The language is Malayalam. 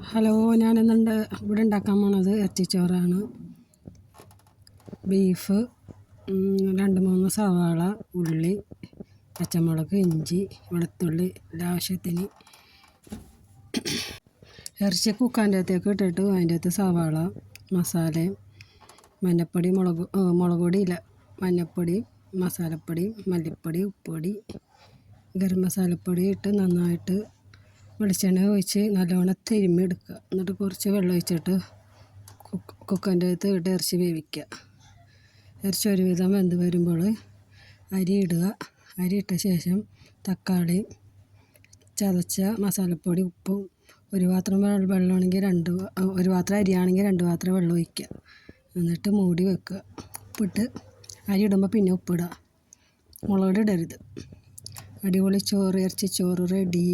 ഹലോ, ഞാനിന്നുണ്ട് ഇവിടെ ഉണ്ടാക്കാൻ പോണത് ഇറച്ചിച്ചോറാണ്. ബീഫ്, 2-3 സവാള, ഉള്ളി, പച്ചമുളക്, ഇഞ്ചി, വെളുത്തുള്ളി ആവശ്യത്തിന്. ഇറച്ചി കുക്കാൻ്റെ അകത്തേക്ക് ഇട്ടിട്ട് അതിൻ്റെ അകത്ത് സവാള, മസാലയും മഞ്ഞൾപ്പൊടി, മുളക് പൊടിയില്ല, മഞ്ഞൾപ്പൊടി, മസാലപ്പൊടി, മല്ലിപ്പൊടി, ഉപ്പുപൊടി, ഗരം മസാലപ്പൊടി ഇട്ട് നന്നായിട്ട് വെളിച്ചെണ്ണ ഒഴിച്ച് നല്ലവണ്ണം തിരുമ്മി എടുക്കുക. എന്നിട്ട് കുറച്ച് വെള്ളം ഒഴിച്ചിട്ട് കുക്കറിൻ്റെ അകത്ത് ഇട്ട് ഇറച്ചി വേവിക്കുക. ഇറച്ചി ഒരുവിധം വെന്ത് വരുമ്പോൾ അരി ഇടുക. അരി ഇട്ട ശേഷം തക്കാളി, ചതച്ച മസാലപ്പൊടി, ഉപ്പും, ഒരു പാത്രം വെള്ളമാണെങ്കിൽ ഒരു പാത്രം അരിയാണെങ്കിൽ 2 പാത്രം വെള്ളം ഒഴിക്കുക. എന്നിട്ട് മൂടി വെക്കുക. ഉപ്പിട്ട് അരി ഇടുമ്പോൾ പിന്നെ ഉപ്പിടുക. മുളക് ഇടരുത്. അടിപൊളി ചോറ്, ഇറച്ചിച്ചോറ് റെഡി.